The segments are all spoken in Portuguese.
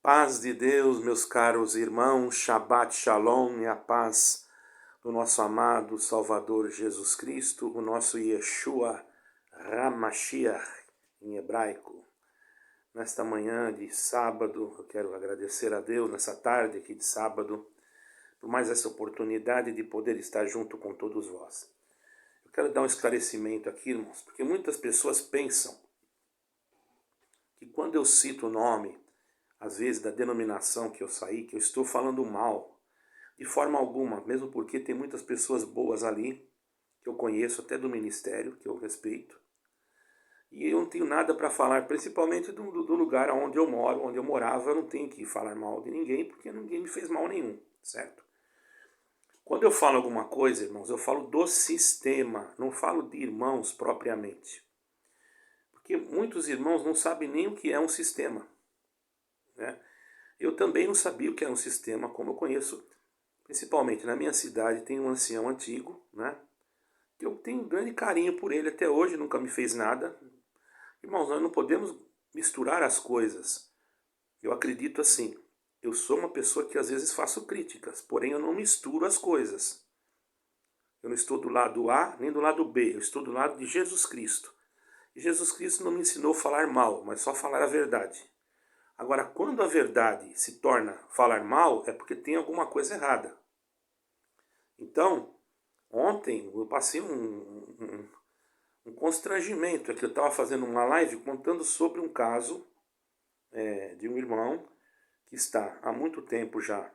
Paz de Deus, meus caros irmãos, Shabbat Shalom e a paz do nosso amado Salvador Jesus Cristo, o nosso Yeshua HaMashiach em hebraico. Nesta manhã de sábado, eu quero agradecer a Deus, nessa tarde aqui de sábado, por mais essa oportunidade de poder estar junto com todos vós. Eu quero dar um esclarecimento aqui, irmãos, porque muitas pessoas pensam que quando eu cito o nome, às vezes da denominação que eu saí, que eu estou falando mal, de forma alguma, mesmo porque tem muitas pessoas boas ali, que eu conheço até do ministério, que eu respeito, e eu não tenho nada para falar, principalmente do lugar onde eu moro, onde eu morava, eu não tenho que falar mal de ninguém, porque ninguém me fez mal nenhum, certo? Quando eu falo alguma coisa, irmãos, eu falo do sistema, não falo de irmãos propriamente. Porque muitos irmãos não sabem nem o que é um sistema, né? Eu também não sabia o que era um sistema, como eu conheço, principalmente na minha cidade, tem um ancião antigo, né? Que eu tenho um grande carinho por ele até hoje, nunca me fez nada. Irmãos, nós não podemos misturar as coisas. Eu acredito assim, eu sou uma pessoa que às vezes faço críticas, porém eu não misturo as coisas. Eu não estou do lado A nem do lado B, eu estou do lado de Jesus Cristo. E Jesus Cristo não me ensinou a falar mal, mas só falar a verdade. Agora, quando a verdade se torna falar mal, é porque tem alguma coisa errada. Então, ontem eu passei um constrangimento. É que eu estava fazendo uma live contando sobre um caso de um irmão que está há muito tempo já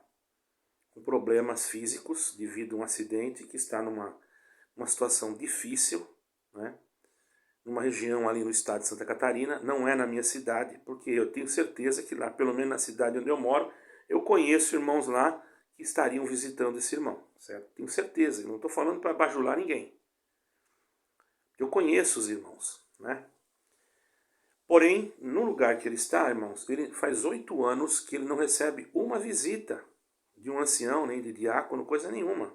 com problemas físicos devido a um acidente, que está numa situação difícil, né? Numa região ali no estado de Santa Catarina, não é na minha cidade, porque eu tenho certeza que lá, pelo menos na cidade onde eu moro, eu conheço irmãos lá que estariam visitando esse irmão, certo? Tenho certeza, eu não estou falando para bajular ninguém. Eu conheço os irmãos, né? Porém, no lugar que ele está, irmãos, ele faz 8 anos que ele não recebe uma visita de um ancião, nem de diácono, coisa nenhuma.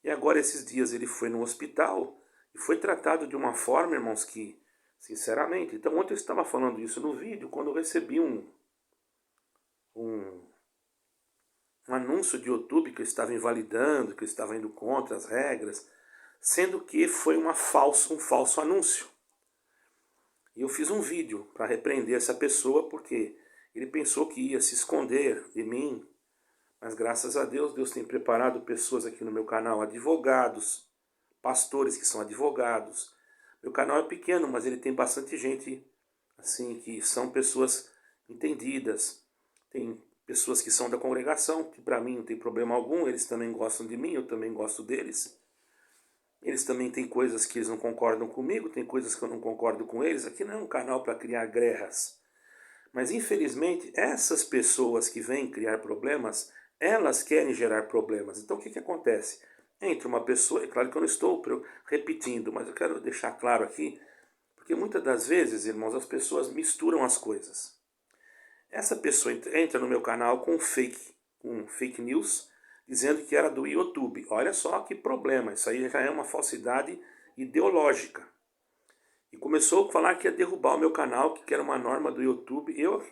E agora, esses dias, ele foi no hospital e foi tratado de uma forma, irmãos, que, sinceramente... Então, ontem eu estava falando isso no vídeo, quando eu recebi um anúncio de YouTube que eu estava invalidando, que eu estava indo contra as regras, sendo que foi um falso anúncio. E eu fiz um vídeo para repreender essa pessoa, porque ele pensou que ia se esconder de mim, mas graças a Deus, Deus tem preparado pessoas aqui no meu canal, advogados, pastores que são advogados. Meu canal é pequeno, mas ele tem bastante gente assim que são pessoas entendidas. Tem pessoas que são da congregação, que para mim não tem problema algum, eles também gostam de mim, eu também gosto deles. Eles também têm coisas que eles não concordam comigo, tem coisas que eu não concordo com eles. Aqui não é um canal para criar guerras. Mas infelizmente, essas pessoas que vêm criar problemas, elas querem gerar problemas. Então o que acontece? Entre uma pessoa, é claro que eu não estou repetindo, mas eu quero deixar claro aqui, porque muitas das vezes, irmãos, as pessoas misturam as coisas. Essa pessoa entra no meu canal com fake news, dizendo que era do YouTube. Olha só que problema, isso aí já é uma falsidade ideológica. E começou a falar que ia derrubar o meu canal, que era uma norma do YouTube. Eu,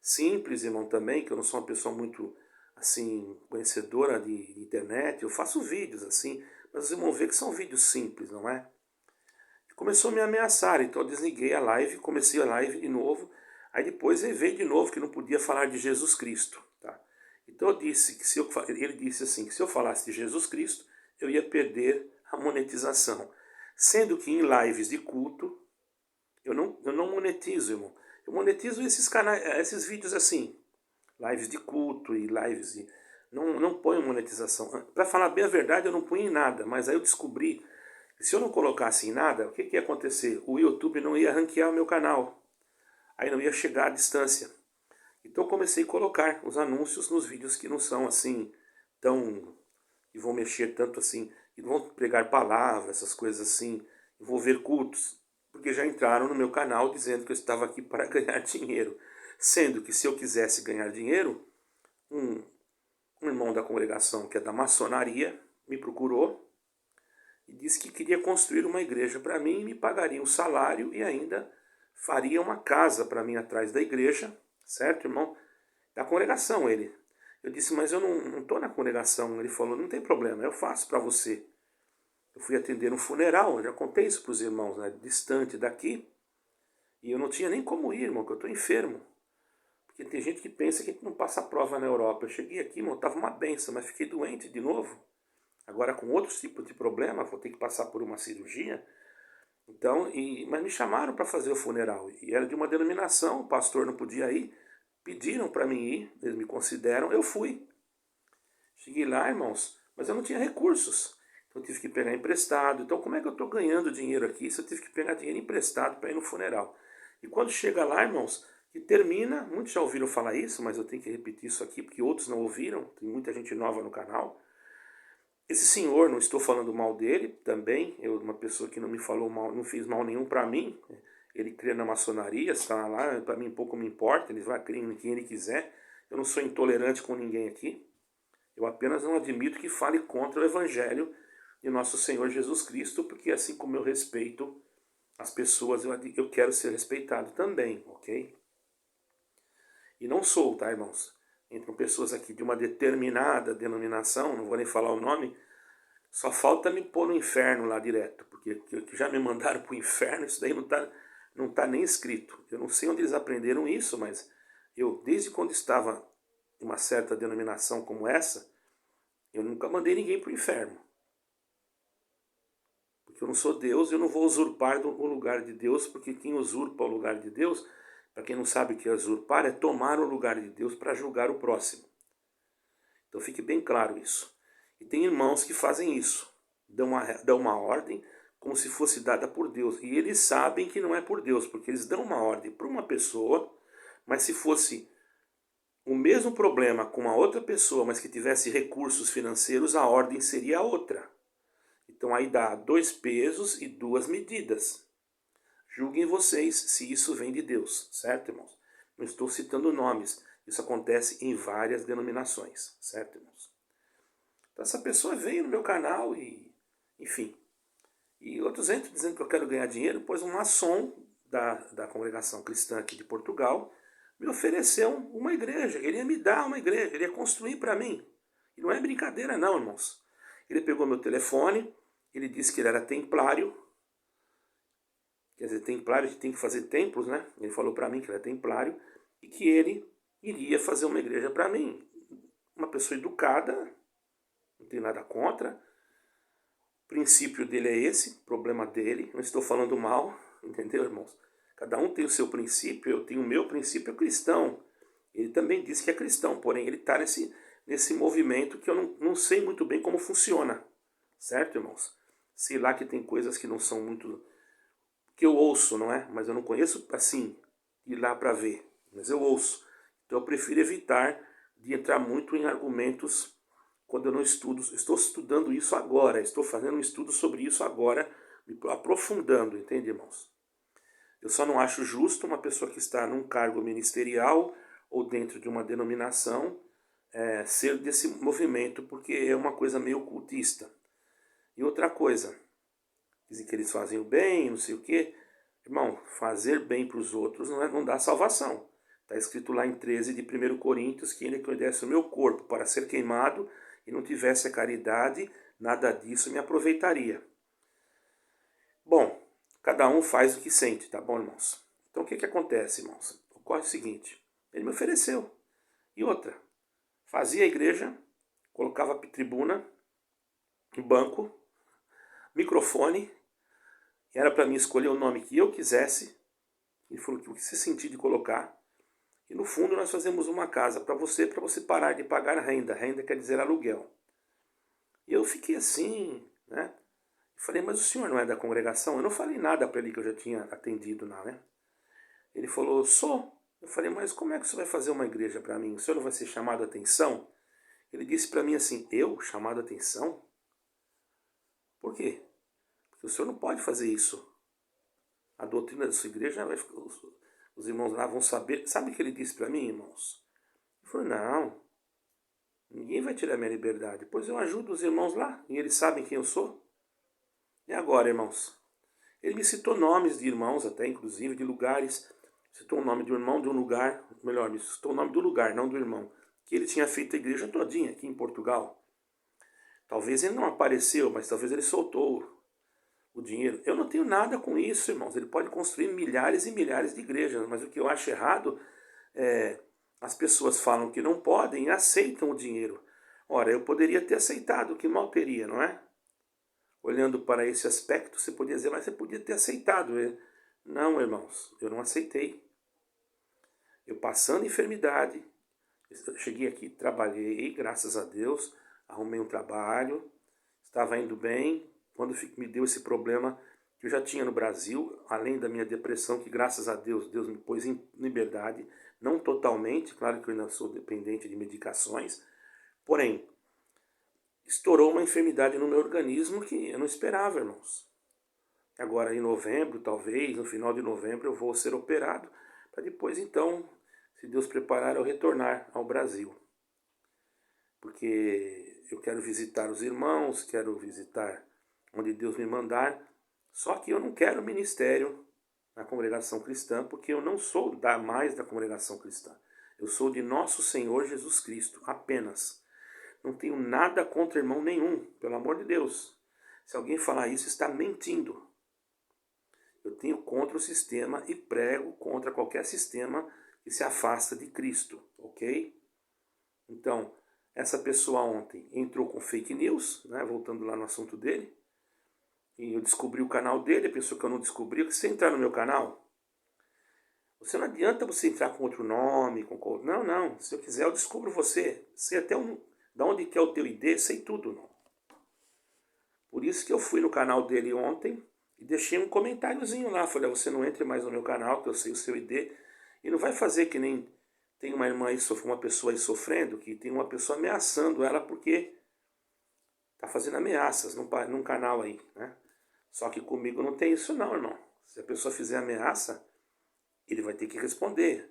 simples, irmão, também, que eu não sou uma pessoa muito, assim, conhecedora de internet, eu faço vídeos, assim, mas vocês vão ver que são vídeos simples, não é? E começou a me ameaçar, então eu desliguei a live, comecei a live de novo, aí depois ele veio de novo que não podia falar de Jesus Cristo, tá? Então eu disse que ele disse assim, que se eu falasse de Jesus Cristo, eu ia perder a monetização. Sendo que em lives de culto, eu não monetizo, irmão. Eu monetizo esses canais, esses vídeos assim, lives de culto e lives de... Não ponho monetização. Para falar bem a verdade, eu não ponho em nada, mas aí eu descobri que se eu não colocasse em nada, o que ia acontecer? O YouTube não ia ranquear o meu canal. Aí não ia chegar à distância. Então eu comecei a colocar os anúncios nos vídeos que não são assim, tão... que vão mexer tanto assim, que vão pregar palavras, essas coisas assim, envolver cultos, porque já entraram no meu canal dizendo que eu estava aqui para ganhar dinheiro. Sendo que se eu quisesse ganhar dinheiro, um irmão da congregação que é da maçonaria me procurou e disse que queria construir uma igreja para mim e me pagaria um salário e ainda faria uma casa para mim atrás da igreja, certo, irmão? Da congregação ele. Eu disse, mas eu não estou na congregação. Ele falou, não tem problema, eu faço para você. Eu fui atender um funeral, eu já contei isso para os irmãos, né, distante daqui. E eu não tinha nem como ir, irmão, porque eu estou enfermo. Porque tem gente que pensa que a gente não passa prova na Europa. Eu cheguei aqui, irmão, estava uma benção, mas fiquei doente de novo. Agora com outros tipos de problema, vou ter que passar por uma cirurgia. Então, mas me chamaram para fazer o funeral. E era de uma denominação, o pastor não podia ir. Pediram para mim ir, eles me consideram, eu fui. Cheguei lá, irmãos, mas eu não tinha recursos. Então eu tive que pegar emprestado. Então como é que eu estou ganhando dinheiro aqui se eu tive que pegar dinheiro emprestado para ir no funeral? E quando chega lá, irmãos, que termina, muitos já ouviram falar isso, mas eu tenho que repetir isso aqui porque outros não ouviram, tem muita gente nova no canal. Esse senhor, não estou falando mal dele também, uma pessoa que não me falou mal, não fez mal nenhum para mim. Ele crê na maçonaria, está lá, para mim pouco me importa, ele vai crer em quem ele quiser. Eu não sou intolerante com ninguém aqui. Eu apenas não admito que fale contra o Evangelho de nosso Senhor Jesus Cristo, porque assim como eu respeito as pessoas, eu quero ser respeitado também, ok? E não sou, tá, irmãos? Entram pessoas aqui de uma determinada denominação, não vou nem falar o nome, só falta me pôr no inferno lá direto, porque que já me mandaram para o inferno, isso daí não tá nem escrito. Eu não sei onde eles aprenderam isso, mas eu, desde quando estava em uma certa denominação como essa, eu nunca mandei ninguém para o inferno. Porque eu não sou Deus, eu não vou usurpar o lugar de Deus, porque quem usurpa o lugar de Deus, para quem não sabe o que é usurpar, é tomar o lugar de Deus para julgar o próximo. Então fique bem claro isso. E tem irmãos que fazem isso, dão uma ordem como se fosse dada por Deus. E eles sabem que não é por Deus, porque eles dão uma ordem para uma pessoa, mas se fosse o mesmo problema com uma outra pessoa, mas que tivesse recursos financeiros, a ordem seria outra. Então aí dá 2 pesos e 2 medidas. Julguem vocês se isso vem de Deus, certo, irmãos? Não estou citando nomes, isso acontece em várias denominações, certo, irmãos? Então essa pessoa veio no meu canal e, enfim, e outros entram dizendo que eu quero ganhar dinheiro, pois um maçom da congregação cristã aqui de Portugal me ofereceu uma igreja, ele ia me dar uma igreja, ele ia construir para mim. E não é brincadeira não, irmãos. Ele pegou meu telefone, ele disse que ele era templário, quer dizer, templário que tem que fazer templos, né? Ele falou para mim que ele era templário e que ele iria fazer uma igreja para mim. Uma pessoa educada, não tem nada contra. O princípio dele é esse, problema dele, não estou falando mal, entendeu, irmãos? Cada um tem o seu princípio, eu tenho o meu princípio cristão. Ele também diz que é cristão, porém ele está nesse movimento que eu não sei muito bem como funciona, certo, irmãos? Sei lá que tem coisas que não são muito... que eu ouço, não é? Mas eu não conheço assim, ir lá para ver, mas eu ouço. Então eu prefiro evitar de entrar muito em argumentos quando eu não estudo. Estou estudando isso agora, estou fazendo um estudo sobre isso agora, me aprofundando, entende, irmãos? Eu só não acho justo uma pessoa que está num cargo ministerial ou dentro de uma denominação ser desse movimento, porque é uma coisa meio ocultista. E outra coisa, dizem que eles fazem o bem, não sei o quê. Irmão, fazer bem para os outros não dá salvação. Está escrito lá em 13 de 1 Coríntios que ele que eu desse o meu corpo para ser queimado e não tivesse a caridade, nada disso me aproveitaria. Bom, cada um faz o que sente, tá bom, irmãos? Então o que acontece, irmãos? Ocorre o seguinte, ele me ofereceu. E outra, fazia a igreja, colocava tribuna, banco, microfone, era para mim escolher o nome que eu quisesse. Ele falou que o que você sentir de colocar. E no fundo nós fazemos uma casa para você parar de pagar renda. Renda quer dizer aluguel. E eu fiquei assim, né? Falei, mas o senhor não é da congregação? Eu não falei nada para ele que eu já tinha atendido lá, né? Ele falou, sou. Eu falei, mas como é que você vai fazer uma igreja para mim? O senhor não vai ser chamado a atenção? Ele disse para mim assim, eu chamado a atenção? Por quê? Porque o senhor não pode fazer isso. A doutrina da sua igreja vai ficar, os irmãos lá vão saber. Sabe o que ele disse para mim, irmãos? Ele falou, não, ninguém vai tirar minha liberdade, pois eu ajudo os irmãos lá e eles sabem quem eu sou. E agora, irmãos? Ele me citou nomes de irmãos, até inclusive de lugares. citou o nome do irmão de um lugar, melhor, me citou o nome do lugar, não do irmão, que ele tinha feito a igreja todinha aqui em Portugal. Talvez ele não apareceu, mas talvez ele soltou o dinheiro. Eu não tenho nada com isso, irmãos. Ele pode construir milhares e milhares de igrejas, mas o que eu acho errado é as pessoas falam que não podem e aceitam o dinheiro. Ora, eu poderia ter aceitado, que mal teria, não é? Olhando para esse aspecto, você podia dizer, mas você podia ter aceitado. Não, irmãos, eu não aceitei. Eu passando enfermidade, eu cheguei aqui, trabalhei, graças a Deus, arrumei um trabalho, estava indo bem, quando me deu esse problema que eu já tinha no Brasil, além da minha depressão, que graças a Deus, Deus me pôs em liberdade, não totalmente, claro que eu ainda sou dependente de medicações, porém, estourou uma enfermidade no meu organismo que eu não esperava, irmãos. Agora em novembro, talvez, no final de novembro, eu vou ser operado, para depois então, se Deus preparar, eu retornar ao Brasil. Porque eu quero visitar os irmãos, quero visitar onde Deus me mandar, só que eu não quero ministério na congregação cristã, porque eu não sou mais da congregação cristã. Eu sou de nosso Senhor Jesus Cristo, apenas. Não tenho nada contra irmão nenhum, pelo amor de Deus. Se alguém falar isso, está mentindo. Eu tenho contra o sistema e prego contra qualquer sistema que se afasta de Cristo, ok? Então, essa pessoa ontem entrou com fake news, né, voltando lá no assunto dele, e eu descobri o canal dele, a pessoa que eu não descobri, que você entrar no meu canal, você não adianta você entrar com outro nome, não, se eu quiser eu descubro você, sei até da onde que é o teu ID, sei tudo, não. Por isso que eu fui no canal dele ontem e deixei um comentáriozinho lá, falei, você não entre mais no meu canal, que eu sei o seu ID, e não vai fazer que nem tem uma irmã aí, uma pessoa aí sofrendo, que tem uma pessoa ameaçando ela porque tá fazendo ameaças num canal aí, né? Só que comigo não tem isso não, irmão. Se a pessoa fizer ameaça, ele vai ter que responder.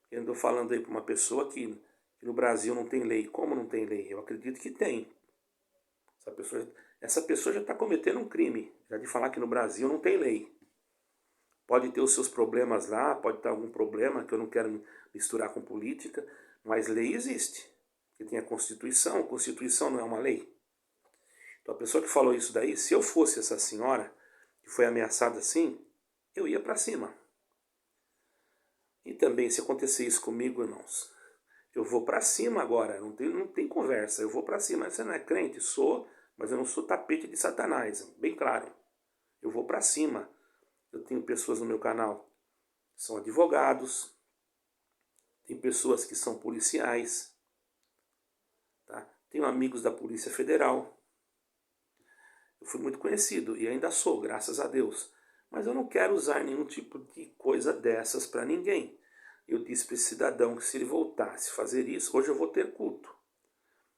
Eu estou falando aí para uma pessoa que no Brasil não tem lei. Como não tem lei? Eu acredito que tem. Essa pessoa já está cometendo um crime, já de falar que no Brasil não tem lei. Pode ter os seus problemas lá, pode ter algum problema, que eu não quero misturar com política, mas lei existe. Porque tem a Constituição não é uma lei. Então a pessoa que falou isso daí, se eu fosse essa senhora, que foi ameaçada assim, eu ia para cima. E também, se acontecer isso comigo, irmãos, eu vou para cima agora, não tem conversa, eu vou para cima. Você não é crente? Sou, mas eu não sou tapete de Satanás, bem claro. Eu vou para cima. Eu tenho pessoas no meu canal que são advogados, tem pessoas que são policiais, tá? Tenho amigos da Polícia Federal. Eu fui muito conhecido e ainda sou, graças a Deus. Mas eu não quero usar nenhum tipo de coisa dessas para ninguém. Eu disse para esse cidadão que se ele voltasse a fazer isso, hoje eu vou ter culto.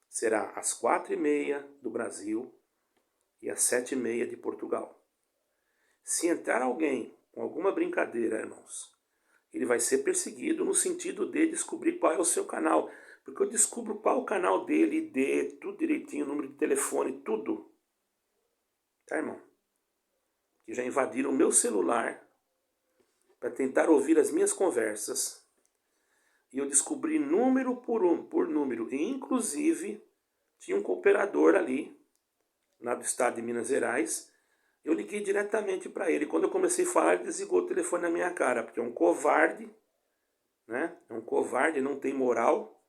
Será às 4h30 do Brasil e às 7h30 de Portugal. Se entrar alguém com alguma brincadeira, irmãos, ele vai ser perseguido no sentido de descobrir qual é o seu canal. Porque eu descubro qual é o canal dele, ID, tudo direitinho, número de telefone, tudo. Tá, irmão? Que já invadiram o meu celular para tentar ouvir as minhas conversas. E eu descobri número por número. E inclusive tinha um cooperador ali, lá do estado de Minas Gerais. Eu liguei diretamente para ele. Quando eu comecei a falar, ele desligou o telefone na minha cara, porque é um covarde, né? É um covarde, não tem moral.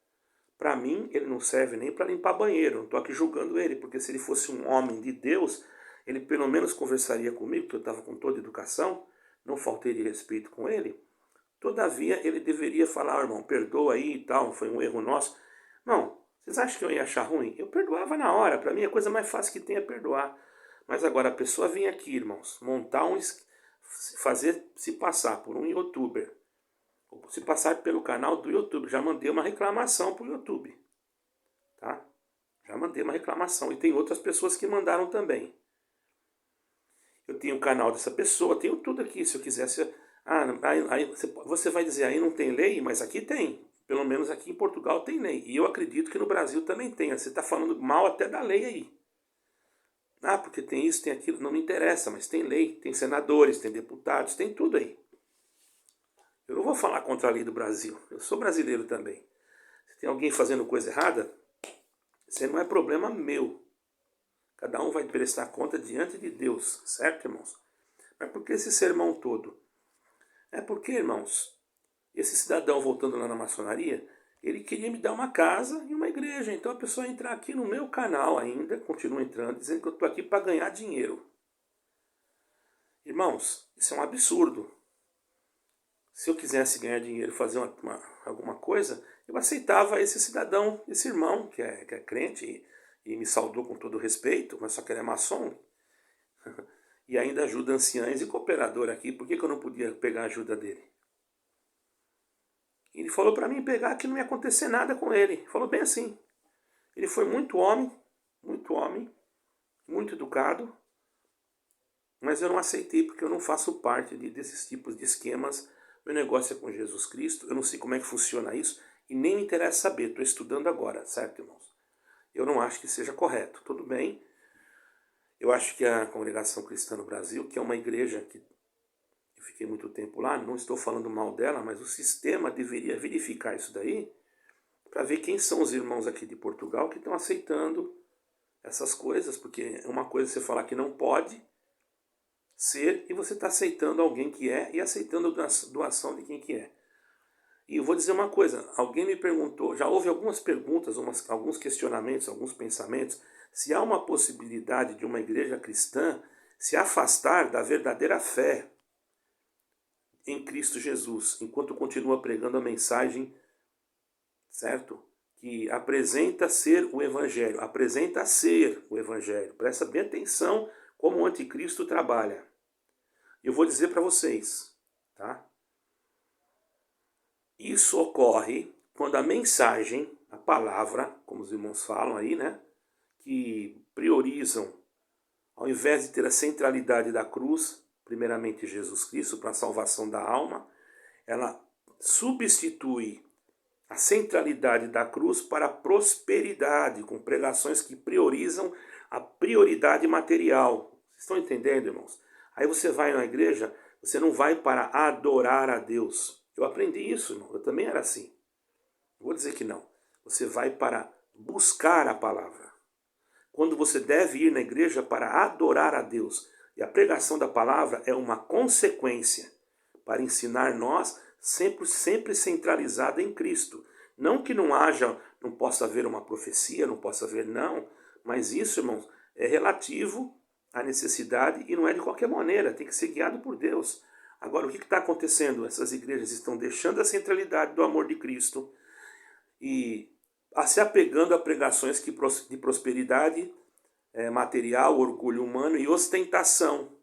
Para mim, ele não serve nem para limpar banheiro. Não estou aqui julgando ele, porque se ele fosse um homem de Deus, ele pelo menos conversaria comigo, porque eu estava com toda educação, não faltei de respeito com ele. Todavia, ele deveria falar, irmão, perdoa aí e tal, foi um erro nosso. Não, vocês acham que eu ia achar ruim? Eu perdoava na hora, para mim a coisa mais fácil que tem é perdoar. Mas agora a pessoa vem aqui, irmãos, fazer se passar por um youtuber, ou se passar pelo canal do YouTube. Já mandei uma reclamação pro YouTube, tá? Já mandei uma reclamação e tem outras pessoas que mandaram também. Eu tenho o canal dessa pessoa, tenho tudo aqui, se eu quisesse. Aí você vai dizer, aí não tem lei, mas aqui tem. Pelo menos aqui em Portugal tem lei. E eu acredito que no Brasil também tem. Você está falando mal até da lei aí. Porque tem isso, tem aquilo. Não me interessa, mas tem lei. Tem senadores, tem deputados, tem tudo aí. Eu não vou falar contra a lei do Brasil. Eu sou brasileiro também. Se tem alguém fazendo coisa errada, isso não é problema meu. Cada um vai prestar conta diante de Deus, certo, irmãos? Mas por que esse sermão todo? É porque, irmãos, esse cidadão voltando lá na maçonaria, ele queria me dar uma casa e uma igreja. Então a pessoa entrar aqui no meu canal ainda, continua entrando, dizendo que eu estou aqui para ganhar dinheiro. Irmãos, isso é um absurdo. Se eu quisesse ganhar dinheiro, fazer alguma coisa, eu aceitava esse cidadão, esse irmão que é crente e me saudou com todo respeito, mas só que ele é maçom. E ainda ajuda anciães e cooperador aqui. Por que eu não podia pegar a ajuda dele? Ele falou para mim pegar que não ia acontecer nada com ele. Falou bem assim. Ele foi muito homem, muito educado, mas eu não aceitei porque eu não faço parte desses tipos de esquemas. Meu negócio é com Jesus Cristo, eu não sei como é que funciona isso e nem me interessa saber, estou estudando agora, certo, irmãos? Eu não acho que seja correto, tudo bem. Eu acho que a Congregação Cristã no Brasil, que é uma igreja que eu fiquei muito tempo lá, não estou falando mal dela, mas o sistema deveria verificar isso daí para ver quem são os irmãos aqui de Portugal que estão aceitando essas coisas, porque é uma coisa você falar que não pode ser e você está aceitando alguém que é e aceitando a doação de quem que é. E eu vou dizer uma coisa, alguém me perguntou, já houve algumas perguntas, alguns questionamentos, alguns pensamentos, se há uma possibilidade de uma igreja cristã se afastar da verdadeira fé em Cristo Jesus, enquanto continua pregando a mensagem, certo? Que apresenta ser o Evangelho, apresenta ser o Evangelho. Presta bem atenção como o anticristo trabalha. Eu vou dizer para vocês, tá? Isso ocorre quando a mensagem, a palavra, como os irmãos falam aí, né? Que priorizam, ao invés de ter a centralidade da cruz, primeiramente Jesus Cristo, para a salvação da alma, ela substitui a centralidade da cruz para a prosperidade, com pregações que priorizam a prioridade material. Vocês estão entendendo, irmãos? Aí você vai na igreja, você não vai para adorar a Deus. Eu aprendi isso, irmão. Eu também era assim. Vou dizer que não. Você vai para buscar a palavra. Quando você deve ir na igreja para adorar a Deus. E a pregação da palavra é uma consequência para ensinar nós sempre centralizada em Cristo. Não que não haja, não possa haver uma profecia, não possa haver, não. Mas isso, irmãos, é relativo à necessidade e não é de qualquer maneira. Tem que ser guiado por Deus. Agora, o que está acontecendo? Essas igrejas estão deixando a centralidade do amor de Cristo e se apegando a pregações de prosperidade material, orgulho humano e ostentação.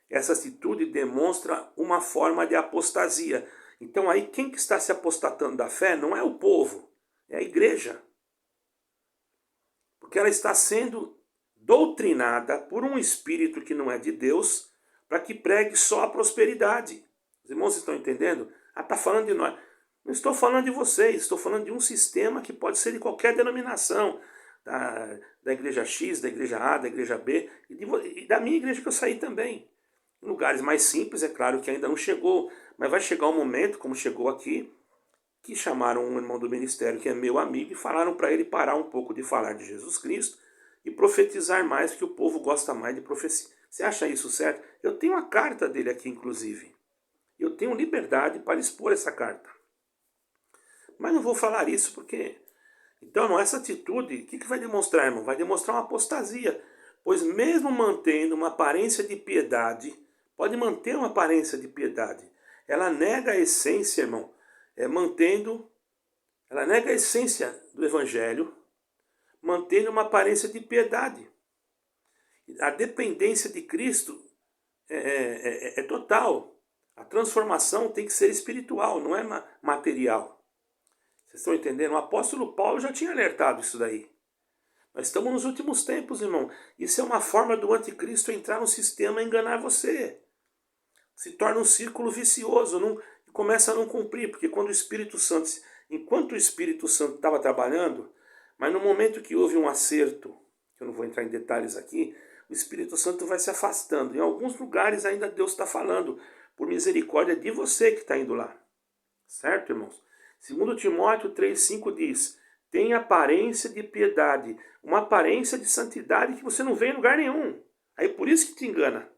Essa atitude demonstra uma forma de apostasia. Então aí quem que está se apostatando da fé não é o povo, é a igreja. Porque ela está sendo doutrinada por um espírito que não é de Deus para que pregue só a prosperidade. Os irmãos estão entendendo? Está falando de nós. Não estou falando de vocês, estou falando de um sistema que pode ser de qualquer denominação. Da igreja X, da igreja A, da igreja B e da minha igreja que eu saí também. Em lugares mais simples, é claro que ainda não chegou, mas vai chegar um momento, como chegou aqui, que chamaram um irmão do ministério que é meu amigo e falaram para ele parar um pouco de falar de Jesus Cristo e profetizar mais, porque o povo gosta mais de profecia. Você acha isso certo? Eu tenho a carta dele aqui, inclusive. Eu tenho liberdade para expor essa carta. Mas não vou falar isso porque... Então, irmão, essa atitude, o que vai demonstrar, irmão? Vai demonstrar uma apostasia. Pois mesmo mantendo uma aparência de piedade, pode manter uma aparência de piedade, ela nega a essência, irmão, ela nega a essência do Evangelho, mantendo uma aparência de piedade. A dependência de Cristo é total. A transformação tem que ser espiritual, não é material. Vocês estão entendendo? O apóstolo Paulo já tinha alertado isso daí. Nós estamos nos últimos tempos, irmão. Isso é uma forma do anticristo entrar no sistema e enganar você. Se torna um círculo vicioso e começa a não cumprir. Porque quando o Espírito Santo, enquanto o Espírito Santo estava trabalhando, mas no momento que houve um acerto, que eu não vou entrar em detalhes aqui, o Espírito Santo vai se afastando. Em alguns lugares ainda Deus está falando, por misericórdia de você que está indo lá. Certo, irmãos? 2 Timóteo 3,5 diz: tem aparência de piedade, uma aparência de santidade que você não vê em lugar nenhum. Aí por isso que te engana.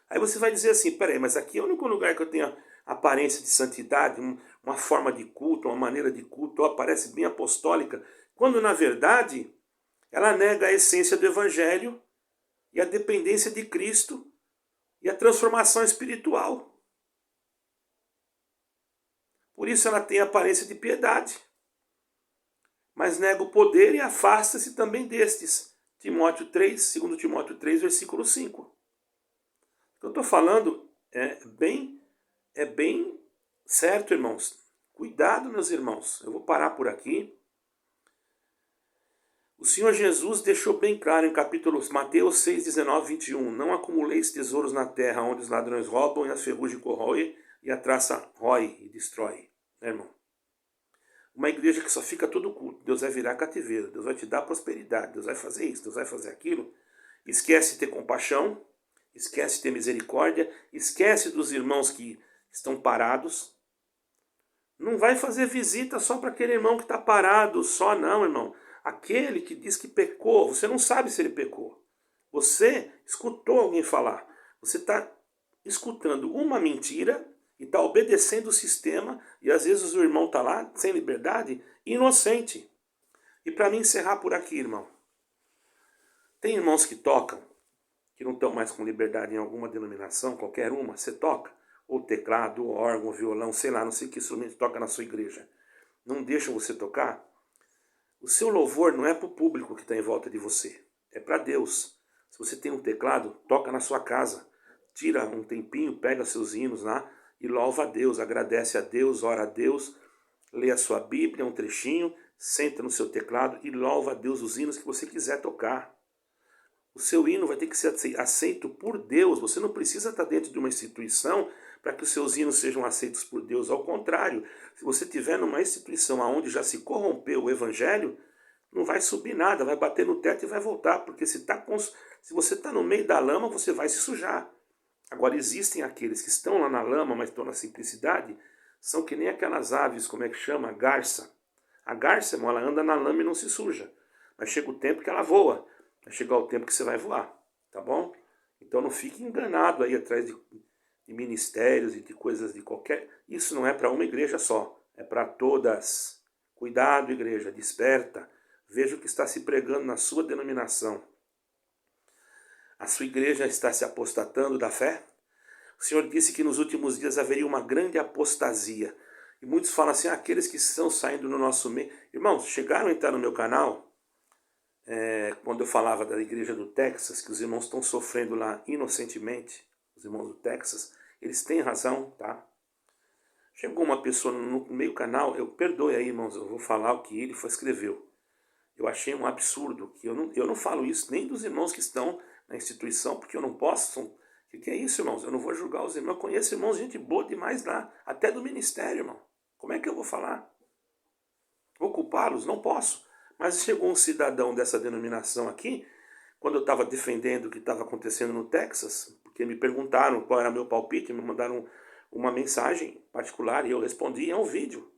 Aí você vai dizer assim, peraí, mas aqui é o único lugar que eu tenho aparência de santidade, uma forma de culto, uma maneira de culto, aparece bem apostólica, quando na verdade ela nega a essência do Evangelho e a dependência de Cristo e a transformação espiritual. Por isso ela tem aparência de piedade, mas nega o poder e afasta-se também destes. Timóteo 3, 2 Timóteo 3, versículo 5. O que eu estou falando é bem certo, irmãos. Cuidado, meus irmãos. Eu vou parar por aqui. O Senhor Jesus deixou bem claro em Mateus 6, 19, 21. Não acumuleis tesouros na terra, onde os ladrões roubam e as ferrugem corroem e a traça rói e destrói. Né, irmão? Uma igreja que só fica todo culto. Deus vai virar cativeiro. Deus vai te dar prosperidade. Deus vai fazer isso. Deus vai fazer aquilo. Esquece de ter compaixão. Esquece de ter misericórdia. Esquece dos irmãos que estão parados. Não vai fazer visita só para aquele irmão que está parado. Só não, irmão. Aquele que diz que pecou. Você não sabe se ele pecou. Você escutou alguém falar. Você está escutando uma mentira e está obedecendo o sistema, e às vezes o irmão está lá, sem liberdade, inocente. E para mim encerrar por aqui, irmão. Tem irmãos que tocam, que não estão mais com liberdade em alguma denominação, qualquer uma, você toca. Ou teclado, ou órgão, ou violão, sei lá, não sei que instrumento toca na sua igreja. Não deixam você tocar? O seu louvor não é para o público que está em volta de você, é para Deus. Se você tem um teclado, toca na sua casa. Tira um tempinho, pega seus hinos lá e louva a Deus, agradece a Deus, ora a Deus, lê a sua Bíblia, um trechinho, senta no seu teclado e louva a Deus os hinos que você quiser tocar. O seu hino vai ter que ser aceito por Deus. Você não precisa estar dentro de uma instituição para que os seus hinos sejam aceitos por Deus. Ao contrário, se você estiver numa instituição onde já se corrompeu o Evangelho, não vai subir nada, vai bater no teto e vai voltar, porque se você está no meio da lama, você vai se sujar. Agora, existem aqueles que estão lá na lama, mas estão na simplicidade, são que nem aquelas aves, como é que chama? A garça. A garça, irmão, ela anda na lama e não se suja. Mas chega o tempo que ela voa. Vai chegar o tempo que você vai voar, tá bom? Então não fique enganado aí atrás de ministérios e de coisas de qualquer... Isso não é para uma igreja só, é para todas. Cuidado, igreja, desperta. Veja o que está se pregando na sua denominação. A sua igreja está se apostatando da fé? O Senhor disse que nos últimos dias haveria uma grande apostasia. E muitos falam assim, aqueles que estão saindo no nosso meio... Irmãos, chegaram a entrar no meu canal, quando eu falava da igreja do Texas, que os irmãos estão sofrendo lá inocentemente, os irmãos do Texas, eles têm razão, tá? Chegou uma pessoa no meio canal, eu perdoe aí, irmãos, eu vou falar o que ele escreveu. Eu achei um absurdo, que eu não falo isso nem dos irmãos que estão na instituição, porque eu não posso. O que é isso, irmãos? Eu não vou julgar os irmãos. Eu conheço irmãos, gente boa demais lá, até do ministério, irmão. Como é que eu vou falar? Vou culpá-los? Não posso. Mas chegou um cidadão dessa denominação aqui, quando eu estava defendendo o que estava acontecendo no Texas, porque me perguntaram qual era meu palpite, me mandaram uma mensagem particular e eu respondi, é um vídeo.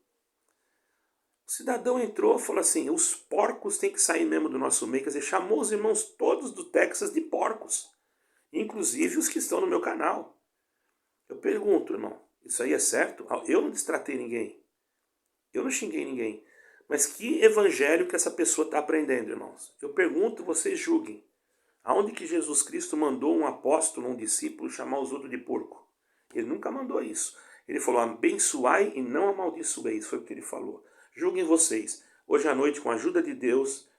O cidadão entrou e falou assim, os porcos têm que sair mesmo do nosso meio, quer dizer, chamou os irmãos todos do Texas de porcos, inclusive os que estão no meu canal. Eu pergunto, irmão, isso aí é certo? Eu não destratei ninguém, eu não xinguei ninguém, mas que evangelho que essa pessoa está aprendendo, irmãos? Eu pergunto, vocês julguem. Aonde que Jesus Cristo mandou um apóstolo, um discípulo, chamar os outros de porco? Ele nunca mandou isso. Ele falou, abençoai e não amaldiçoeis, foi o que ele falou. Julguem vocês. Hoje à noite, com a ajuda de Deus,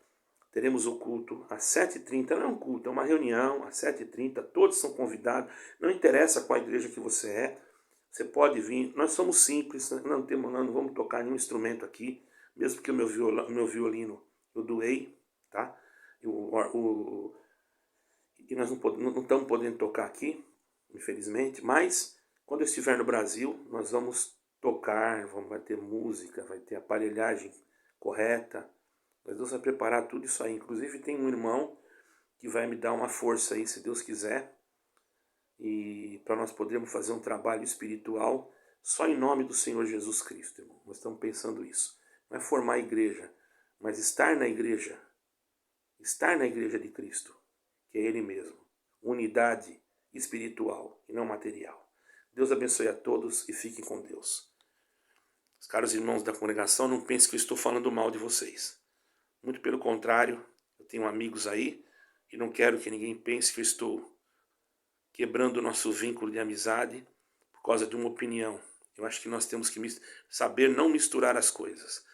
teremos o culto às 7h30. Não é um culto, é uma reunião às 7h30. Todos são convidados. Não interessa qual igreja que você é. Você pode vir. Nós somos simples. Não vamos tocar nenhum instrumento aqui. Mesmo que o meu violino eu doei. Tá? E nós não estamos podendo tocar aqui, infelizmente. Mas, quando eu estiver no Brasil, nós vamos tocar, vai ter música, vai ter aparelhagem correta. Deus vai preparar tudo isso aí. Inclusive tem um irmão que vai me dar uma força aí, se Deus quiser, e para nós podermos fazer um trabalho espiritual só em nome do Senhor Jesus Cristo, irmão. Nós estamos pensando isso. Não é formar a igreja, mas estar na igreja de Cristo, que é Ele mesmo. Unidade espiritual e não material. Deus abençoe a todos e fiquem com Deus. Os caros irmãos da congregação, não pensem que eu estou falando mal de vocês. Muito pelo contrário, eu tenho amigos aí e não quero que ninguém pense que eu estou quebrando o nosso vínculo de amizade por causa de uma opinião. Eu acho que nós temos que saber não misturar as coisas.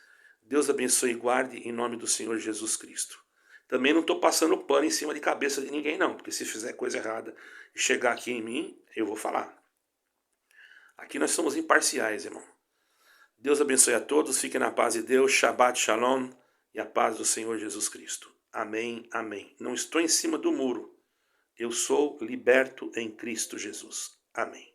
Deus abençoe e guarde em nome do Senhor Jesus Cristo. Também não estou passando pano em cima de cabeça de ninguém não, porque se fizer coisa errada e chegar aqui em mim, eu vou falar. Aqui nós somos imparciais, irmão. Deus abençoe a todos, fiquem na paz de Deus, Shabbat Shalom e a paz do Senhor Jesus Cristo. Amém, amém. Não estou em cima do muro, eu sou liberto em Cristo Jesus. Amém.